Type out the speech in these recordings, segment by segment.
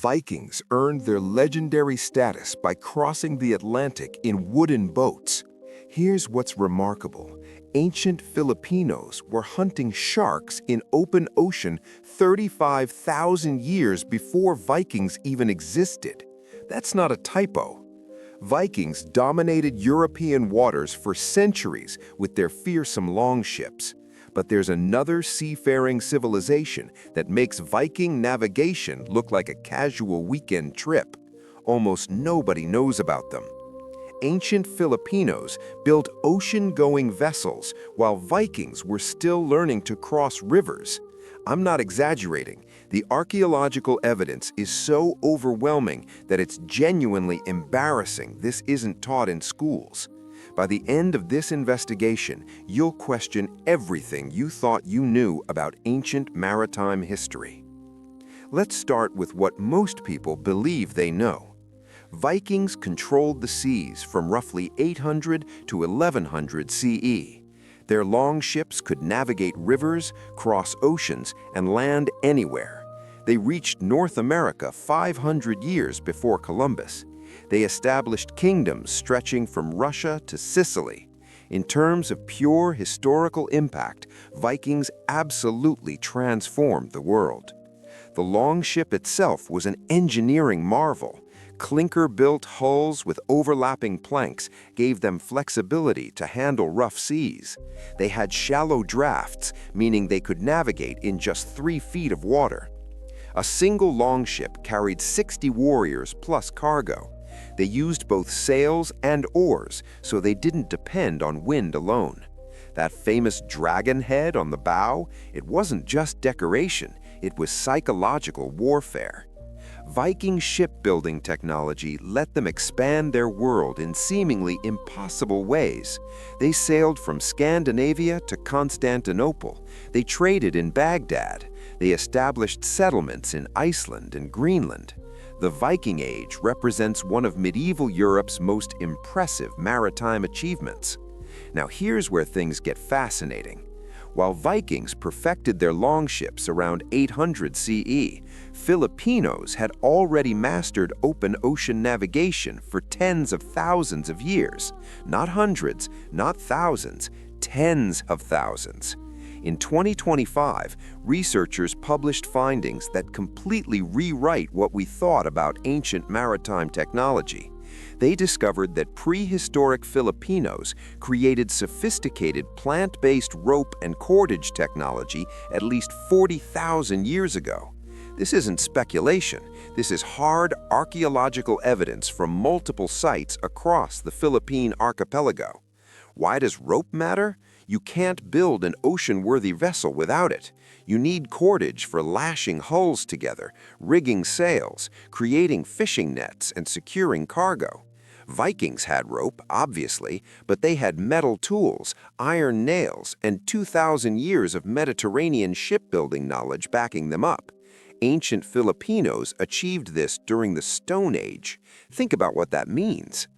Vikings earned their legendary status by crossing the Atlantic in wooden boats. Here's what's remarkable. Ancient Filipinos were hunting sharks in open ocean 35,000 years before Vikings even existed. That's not a typo. Vikings dominated European waters for centuries with their fearsome longships. But there's another seafaring civilization that makes Viking navigation look like a casual weekend trip. Almost nobody knows about them. Ancient Filipinos built ocean-going vessels while Vikings were still learning to cross rivers. I'm not exaggerating. The archaeological evidence is so overwhelming that it's genuinely embarrassing this isn't taught in schools. By the end of this investigation, you'll question everything you thought you knew about ancient maritime history. Let's start with what most people believe they know. Vikings controlled the seas from roughly 800 to 1100 CE. Their longships could navigate rivers, cross oceans, and land anywhere. They reached North America 500 years before Columbus. They established kingdoms stretching from Russia to Sicily. In terms of pure historical impact, Vikings absolutely transformed the world. The longship itself was an engineering marvel. Clinker-built hulls with overlapping planks gave them flexibility to handle rough seas. They had shallow drafts, meaning they could navigate in just 3 feet of water. A single longship carried 60 warriors plus cargo. They used both sails and oars, so they didn't depend on wind alone. That famous dragon head on the bow, it wasn't just decoration, it was psychological warfare. Viking shipbuilding technology let them expand their world in seemingly impossible ways. They sailed from Scandinavia to Constantinople. They traded in Baghdad. They established settlements in Iceland and Greenland. The Viking Age represents one of medieval Europe's most impressive maritime achievements. Now here's where things get fascinating. While Vikings perfected their longships around 800 CE, Filipinos had already mastered open ocean navigation for tens of thousands of years. Not hundreds, not thousands, tens of thousands. In 2025, researchers published findings that completely rewrite what we thought about ancient maritime technology. They discovered that prehistoric Filipinos created sophisticated plant-based rope and cordage technology at least 40,000 years ago. This isn't speculation. This is hard archaeological evidence from multiple sites across the Philippine archipelago. Why does rope matter? You can't build an ocean-worthy vessel without it. You need cordage for lashing hulls together, rigging sails, creating fishing nets, and securing cargo. Vikings had rope, obviously, but they had metal tools, iron nails, and 2,000 years of Mediterranean shipbuilding knowledge backing them up. Ancient Filipinos achieved this during the Stone Age. Think about what that means.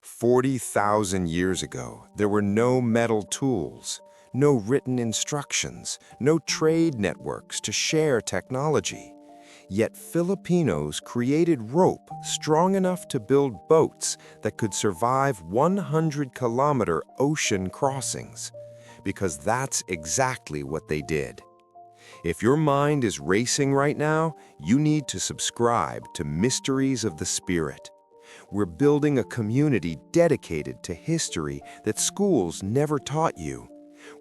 40,000 years ago, there were no metal tools, no written instructions, no trade networks to share technology. Yet Filipinos created rope strong enough to build boats that could survive 100-kilometer ocean crossings, because that's exactly what they did. If your mind is racing right now, you need to subscribe to Mysteries of the Spirit. We're building a community dedicated to history that schools never taught you.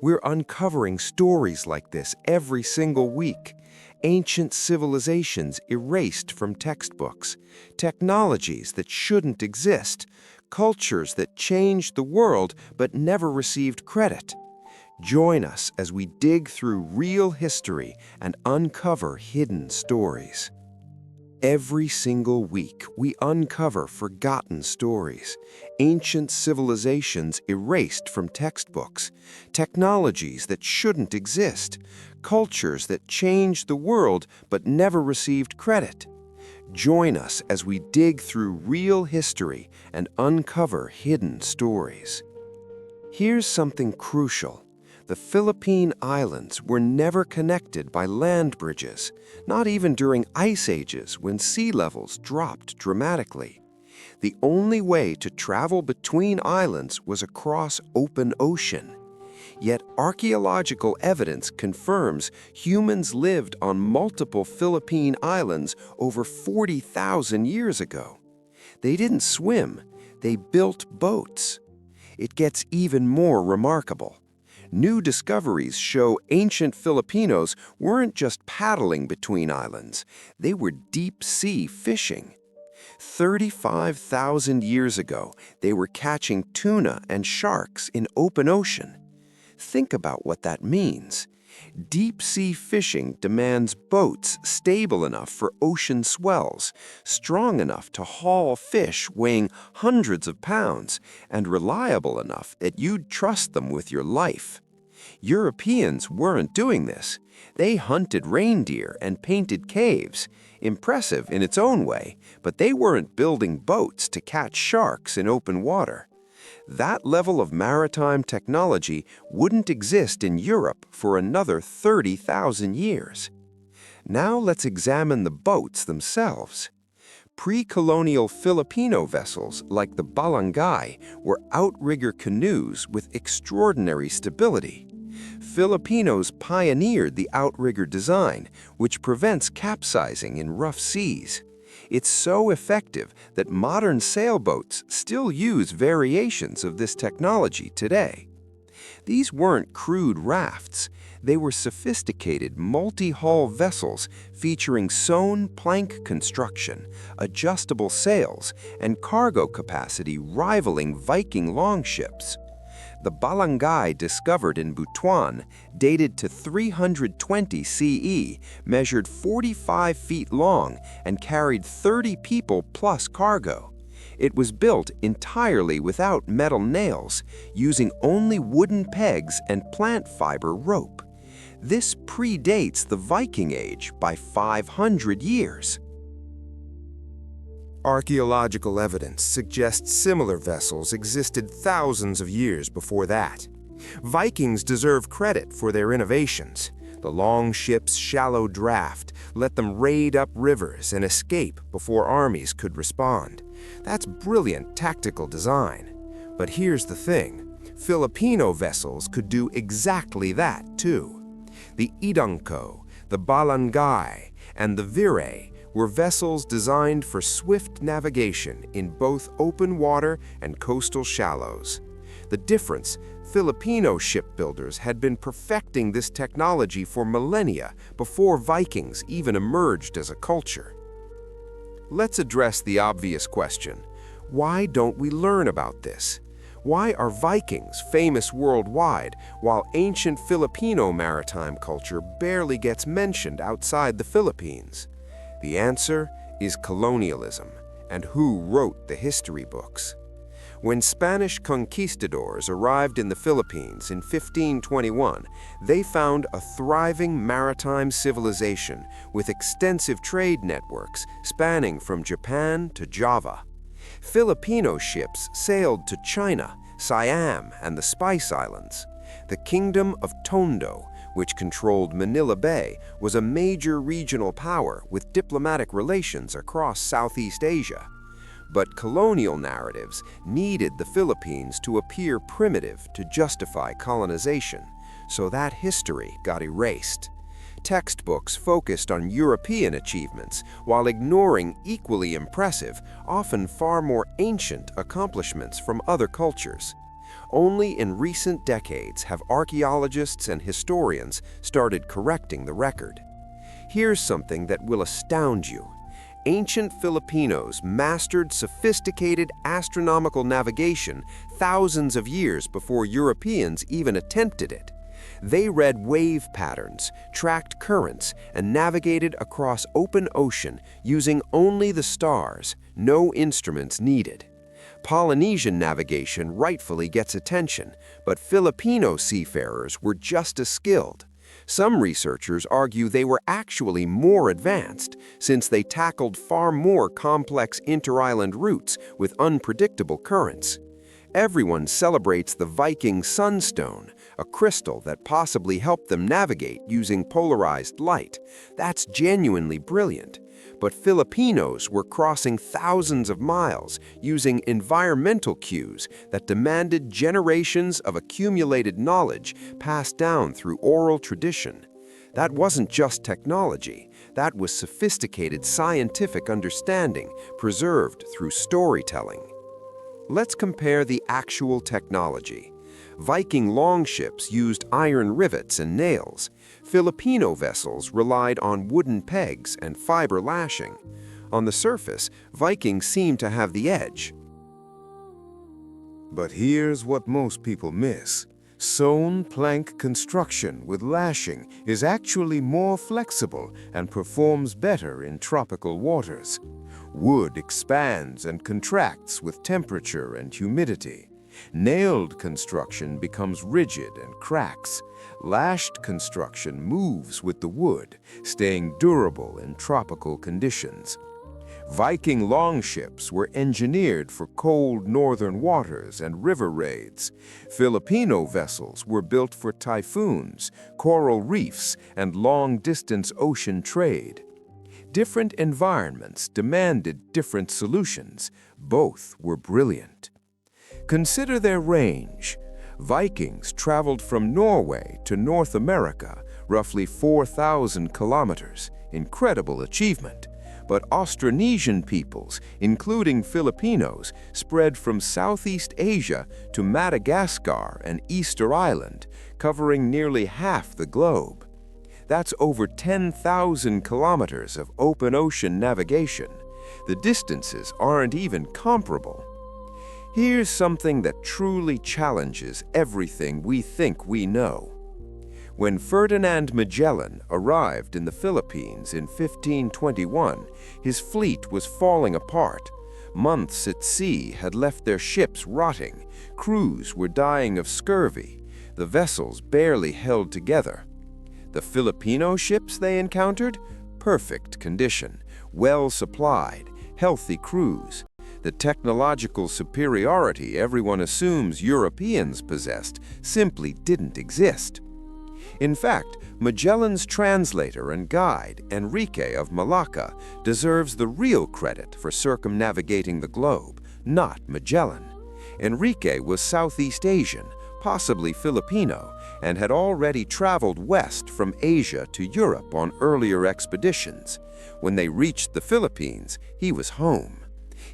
We're uncovering stories like this every single week. Ancient civilizations erased from textbooks, technologies that shouldn't exist, cultures that changed the world but never received credit. Join us as we dig through real history and uncover hidden stories. Every single week, we uncover forgotten stories, ancient civilizations erased from textbooks, technologies that shouldn't exist, cultures that changed the world but never received credit. Join us as we dig through real history and uncover hidden stories. Here's something crucial. The Philippine Islands were never connected by land bridges, not even during ice ages when sea levels dropped dramatically. The only way to travel between islands was across open ocean. Yet archaeological evidence confirms humans lived on multiple Philippine islands over 40,000 years ago. They didn't swim, they built boats. It gets even more remarkable. New discoveries show ancient Filipinos weren't just paddling between islands, they were deep-sea fishing. 35,000 years ago, they were catching tuna and sharks in open ocean. Think about what that means. Deep-sea fishing demands boats stable enough for ocean swells, strong enough to haul fish weighing hundreds of pounds, and reliable enough that you'd trust them with your life. Europeans weren't doing this. They hunted reindeer and painted caves. Impressive in its own way, but they weren't building boats to catch sharks in open water. That level of maritime technology wouldn't exist in Europe for another 30,000 years. Now let's examine the boats themselves. Pre-colonial Filipino vessels like the Balangay were outrigger canoes with extraordinary stability. Filipinos pioneered the outrigger design, which prevents capsizing in rough seas. It's so effective that modern sailboats still use variations of this technology today. These weren't crude rafts. They were sophisticated multi-hull vessels featuring sewn plank construction, adjustable sails, and cargo capacity rivaling Viking longships. The Balangay discovered in Butuan, dated to 320 CE, measured 45 feet long and carried 30 people plus cargo. It was built entirely without metal nails, using only wooden pegs and plant fiber rope. This predates the Viking Age by 500 years. Archaeological evidence suggests similar vessels existed thousands of years before that. Vikings deserve credit for their innovations. The long ship's shallow draft let them raid up rivers and escape before armies could respond. That's brilliant tactical design. But here's the thing, Filipino vessels could do exactly that too. The Idangko, the Balangay, and the Vire were vessels designed for swift navigation in both open water and coastal shallows. The difference, Filipino shipbuilders had been perfecting this technology for millennia before Vikings even emerged as a culture. Let's address the obvious question. Why don't we learn about this? Why are Vikings famous worldwide while ancient Filipino maritime culture barely gets mentioned outside the Philippines? The answer is colonialism, and who wrote the history books. When Spanish conquistadors arrived in the Philippines in 1521, they found a thriving maritime civilization with extensive trade networks spanning from Japan to Java. Filipino ships sailed to China, Siam, and the Spice Islands. The Kingdom of Tondo, which controlled Manila Bay, was a major regional power with diplomatic relations across Southeast Asia. But colonial narratives needed the Philippines to appear primitive to justify colonization, so that history got erased. Textbooks focused on European achievements while ignoring equally impressive, often far more ancient accomplishments from other cultures. Only in recent decades have archaeologists and historians started correcting the record. Here's something that will astound you. Ancient Filipinos mastered sophisticated astronomical navigation thousands of years before Europeans even attempted it. They read wave patterns, tracked currents, and navigated across open ocean using only the stars, no instruments needed. Polynesian navigation rightfully gets attention, but Filipino seafarers were just as skilled. Some researchers argue they were actually more advanced, since they tackled far more complex inter-island routes with unpredictable currents. Everyone celebrates the Viking sunstone, a crystal that possibly helped them navigate using polarized light. That's genuinely brilliant. But Filipinos were crossing thousands of miles using environmental cues that demanded generations of accumulated knowledge passed down through oral tradition. That wasn't just technology, that was sophisticated scientific understanding preserved through storytelling. Let's compare the actual technology. Viking longships used iron rivets and nails. Filipino vessels relied on wooden pegs and fiber lashing. On the surface, Vikings seemed to have the edge. But here's what most people miss. Sewn plank construction with lashing is actually more flexible and performs better in tropical waters. Wood expands and contracts with temperature and humidity. Nailed construction becomes rigid and cracks. Lashed construction moves with the wood, staying durable in tropical conditions. Viking longships were engineered for cold northern waters and river raids. Filipino vessels were built for typhoons, coral reefs, and long-distance ocean trade. Different environments demanded different solutions. Both were brilliant. Consider their range. Vikings traveled from Norway to North America, roughly 4,000 kilometers. Incredible achievement. But Austronesian peoples, including Filipinos, spread from Southeast Asia to Madagascar and Easter Island, covering nearly half the globe. That's over 10,000 kilometers of open ocean navigation. The distances aren't even comparable. Here's something that truly challenges everything we think we know. When Ferdinand Magellan arrived in the Philippines in 1521, his fleet was falling apart. Months at sea had left their ships rotting. Crews were dying of scurvy. The vessels barely held together. The Filipino ships they encountered? Perfect condition, well supplied, healthy crews. The technological superiority everyone assumes Europeans possessed simply didn't exist. In fact, Magellan's translator and guide, Enrique of Malacca, deserves the real credit for circumnavigating the globe, not Magellan. Enrique was Southeast Asian, possibly Filipino, and had already traveled west from Asia to Europe on earlier expeditions. When they reached the Philippines, he was home.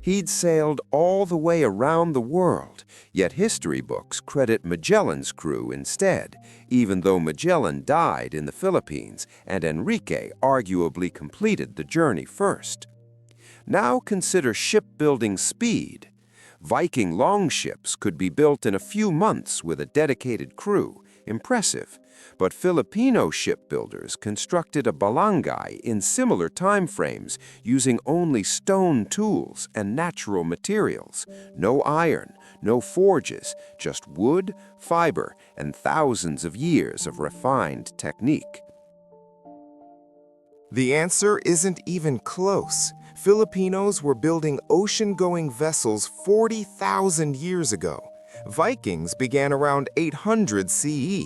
He'd sailed all the way around the world, yet history books credit Magellan's crew instead, even though Magellan died in the Philippines and Enrique arguably completed the journey first. Now consider shipbuilding speed. Viking longships could be built in a few months with a dedicated crew. Impressive. But Filipino shipbuilders constructed a Balangay in similar time frames using only stone tools and natural materials. No iron, no forges, just wood, fiber, and thousands of years of refined technique. The answer isn't even close. Filipinos were building ocean-going vessels 40,000 years ago. Vikings began around 800 CE.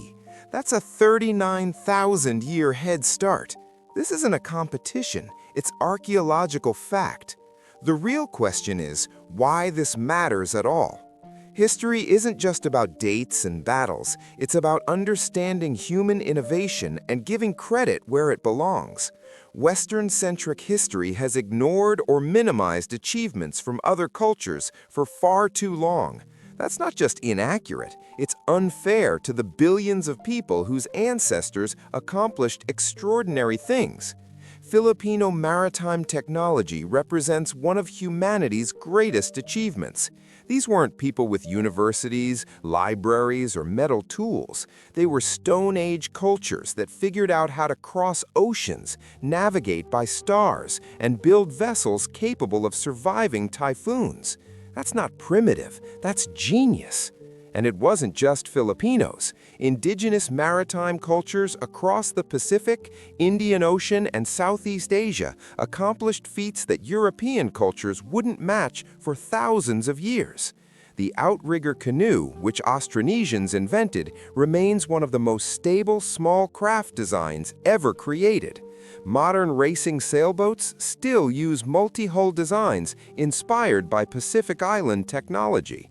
That's a 39,000-year head start. This isn't a competition, it's archaeological fact. The real question is why this matters at all. History isn't just about dates and battles, it's about understanding human innovation and giving credit where it belongs. Western-centric history has ignored or minimized achievements from other cultures for far too long. That's not just inaccurate, it's unfair to the billions of people whose ancestors accomplished extraordinary things. Filipino maritime technology represents one of humanity's greatest achievements. These weren't people with universities, libraries, or metal tools. They were Stone Age cultures that figured out how to cross oceans, navigate by stars, and build vessels capable of surviving typhoons. That's not primitive, that's genius. And it wasn't just Filipinos. Indigenous maritime cultures across the Pacific, Indian Ocean, and Southeast Asia accomplished feats that European cultures wouldn't match for thousands of years. The outrigger canoe, which Austronesians invented, remains one of the most stable small craft designs ever created. Modern racing sailboats still use multi-hull designs inspired by Pacific Island technology.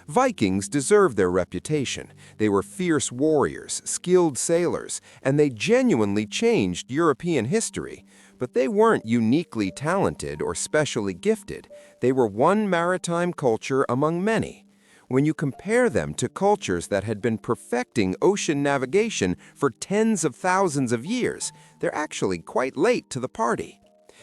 Vikings deserve their reputation. They were fierce warriors, skilled sailors, and they genuinely changed European history. But they weren't uniquely talented or specially gifted. They were one maritime culture among many. When you compare them to cultures that had been perfecting ocean navigation for tens of thousands of years, they're actually quite late to the party.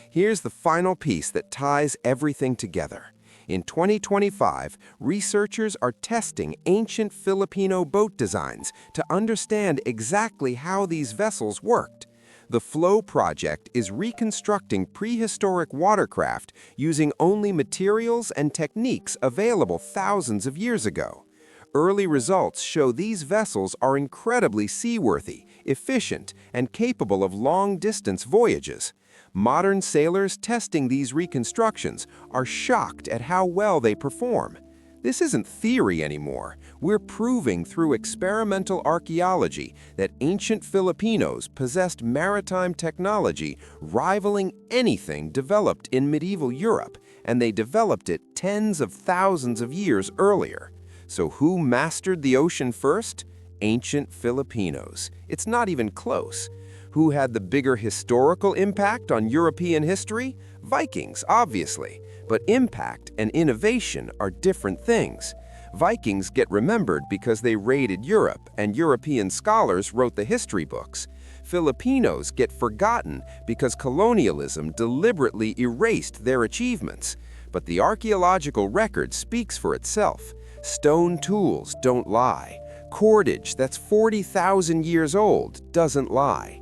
Here's the final piece that ties everything together. In 2025, researchers are testing ancient Filipino boat designs to understand exactly how these vessels worked. The FLOW project is reconstructing prehistoric watercraft using only materials and techniques available thousands of years ago. Early results show these vessels are incredibly seaworthy, efficient, and capable of long-distance voyages. Modern sailors testing these reconstructions are shocked at how well they perform. This isn't theory anymore. We're proving through experimental archaeology that ancient Filipinos possessed maritime technology rivaling anything developed in medieval Europe, and they developed it tens of thousands of years earlier. So who mastered the ocean first? Ancient Filipinos. It's not even close. Who had the bigger historical impact on European history? Vikings, obviously. But impact and innovation are different things. Vikings get remembered because they raided Europe, and European scholars wrote the history books. Filipinos get forgotten because colonialism deliberately erased their achievements. But the archaeological record speaks for itself. Stone tools don't lie. Cordage that's 40,000 years old doesn't lie.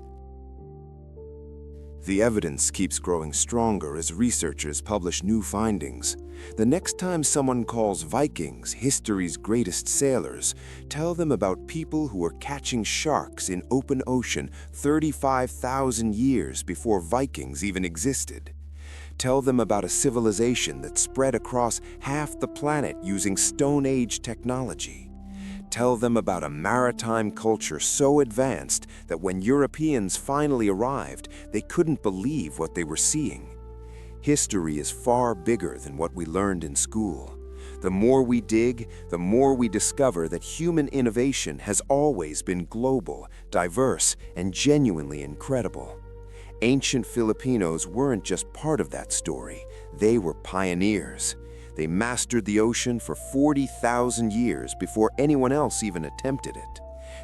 The evidence keeps growing stronger as researchers publish new findings. The next time someone calls Vikings history's greatest sailors, tell them about people who were catching sharks in open ocean 35,000 years before Vikings even existed. Tell them about a civilization that spread across half the planet using Stone Age technology. Tell them about a maritime culture so advanced that when Europeans finally arrived, they couldn't believe what they were seeing. History is far bigger than what we learned in school. The more we dig, the more we discover that human innovation has always been global, diverse, and genuinely incredible. Ancient Filipinos weren't just part of that story, they were pioneers. They mastered the ocean for 40,000 years before anyone else even attempted it.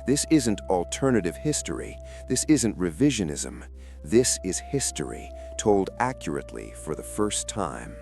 This isn't alternative history. This isn't revisionism. This is history, told accurately for the first time.